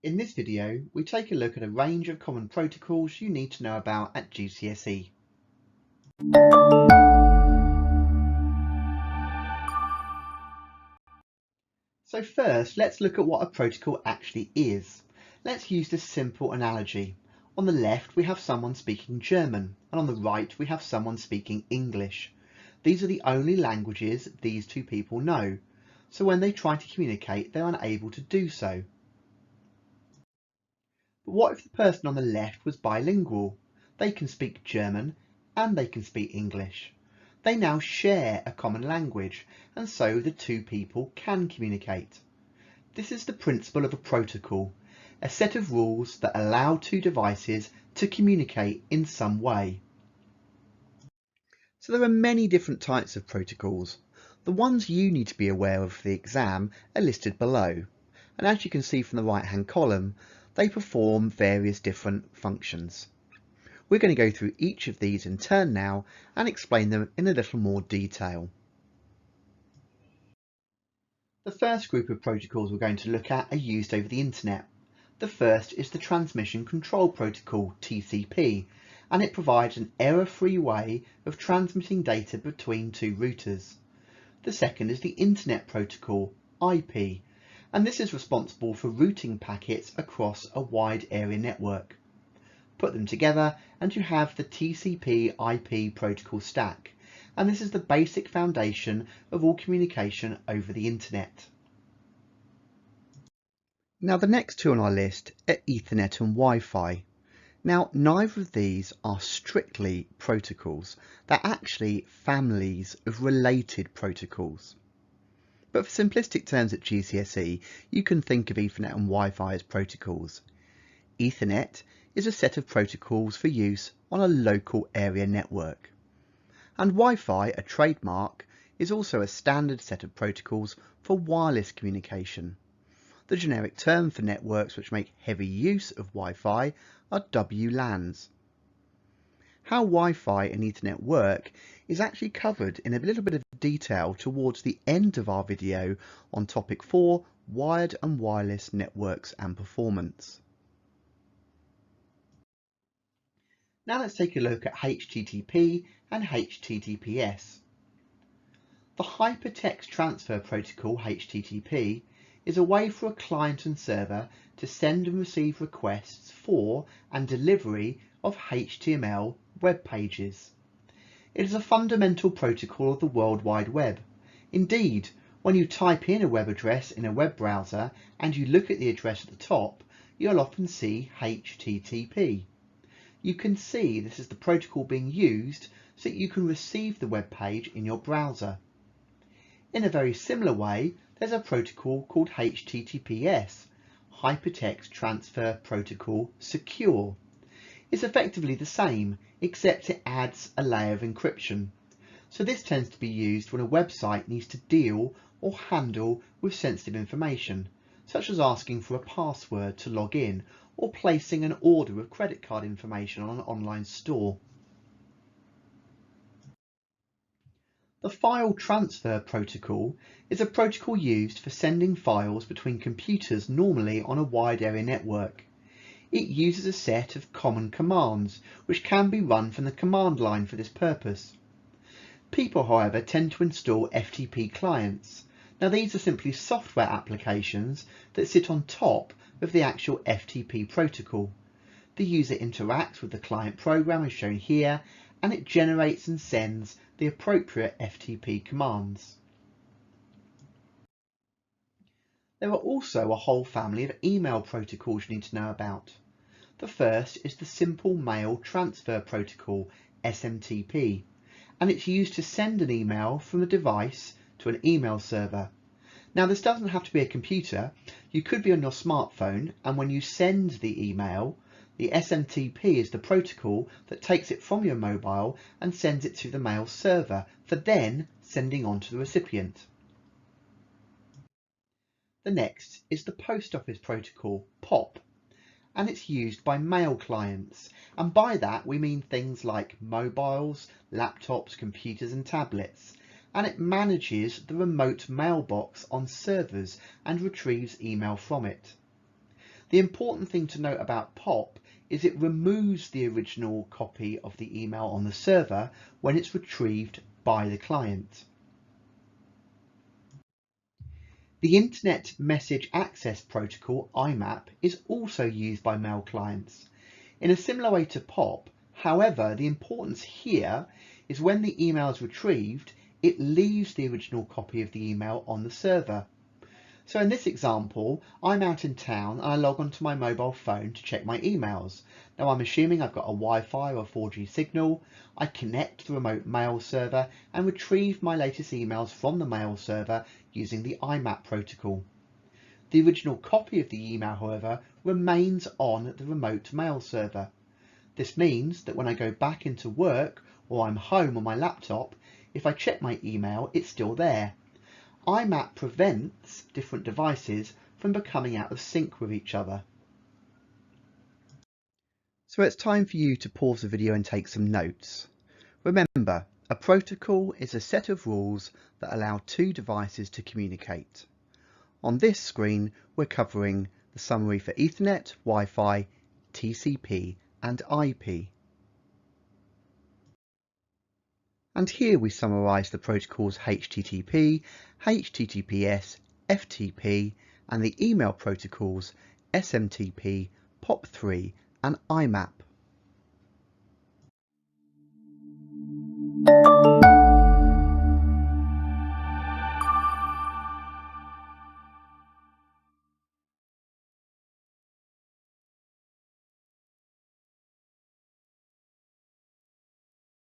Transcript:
In this video, we take a look at a range of common protocols you need to know about at GCSE. So first, let's look at what a protocol actually is. Let's use this simple analogy. On the left, we have someone speaking German, and on the right, we have someone speaking English. These are the only languages these two people know, so when they try to communicate, they're unable to do so. But what if the person on the left was bilingual? They can speak German and they can speak English. They now share a common language, and so the two people can communicate. This is the principle of a protocol, a set of rules that allow two devices to communicate in some way. So there are many different types of protocols. The ones you need to be aware of for the exam are listed below, and as you can see from the right hand column, they perform various different functions. We're going to go through each of these in turn now and explain them in a little more detail. The first group of protocols we're going to look at are used over the internet. The first is the Transmission Control Protocol, TCP, and it provides an error-free way of transmitting data between two routers. The second is the Internet Protocol, IP, and this is responsible for routing packets across a wide area network. Put them together and you have the TCP/IP protocol stack, and this is the basic foundation of all communication over the internet. Now the next two on our list are Ethernet and Wi-Fi. Now neither of these are strictly protocols, they're actually families of related protocols. But for simplistic terms at GCSE, you can think of Ethernet and Wi-Fi as protocols. Ethernet is a set of protocols for use on a local area network. And Wi-Fi, a trademark, is also a standard set of protocols for wireless communication. The generic term for networks which make heavy use of Wi-Fi are WLANs. How Wi-Fi and Ethernet work is actually covered in a little bit of detail towards the end of our video on topic 4, wired and wireless networks and performance. Now let's take a look at HTTP and HTTPS. The Hypertext Transfer Protocol, HTTP, is a way for a client and server to send and receive requests for and delivery of HTML web pages. It is a fundamental protocol of the World Wide Web. Indeed, when you type in a web address in a web browser and you look at the address at the top, you'll often see HTTP. You can see this is the protocol being used so that you can receive the web page in your browser. In a very similar way, there's a protocol called HTTPS, Hypertext Transfer Protocol Secure. It's effectively the same, except it adds a layer of encryption. So this tends to be used when a website needs to deal or handle with sensitive information, such as asking for a password to log in or placing an order of credit card information on an online store. The File Transfer Protocol is a protocol used for sending files between computers normally on a wide area network. It uses a set of common commands which can be run from the command line for this purpose. People, however, tend to install FTP clients. Now these are simply software applications that sit on top of the actual FTP protocol. The user interacts with the client program as shown here, and it generates and sends the appropriate FTP commands. There are also a whole family of email protocols you need to know about. The first is the Simple Mail Transfer Protocol, SMTP, and it's used to send an email from a device to an email server. Now this doesn't have to be a computer, you could be on your smartphone, and when you send the email, the SMTP is the protocol that takes it from your mobile and sends it to the mail server for then sending on to the recipient. The next is the Post Office Protocol, POP, and it's used by mail clients, and by that we mean things like mobiles, laptops, computers and tablets, and it manages the remote mailbox on servers and retrieves email from it. The important thing to note about POP is it removes the original copy of the email on the server when it's retrieved by the client. The Internet Message Access Protocol, IMAP, is also used by mail clients. In a similar way to POP, however, the importance here is when the email is retrieved, it leaves the original copy of the email on the server. So in this example, I'm out in town and I log onto my mobile phone to check my emails. Now I'm assuming I've got a Wi-Fi or 4G signal. I connect to the remote mail server and retrieve my latest emails from the mail server using the IMAP protocol. The original copy of the email, however, remains on the remote mail server. This means that when I go back into work or I'm home on my laptop, if I check my email, it's still there. IMAP prevents different devices from becoming out of sync with each other. So it's time for you to pause the video and take some notes. Remember, a protocol is a set of rules that allow two devices to communicate. On this screen, we're covering the summary for Ethernet, Wi-Fi, TCP and IP. And here we summarise the protocols HTTP, HTTPS, FTP and the email protocols SMTP, POP3 and IMAP.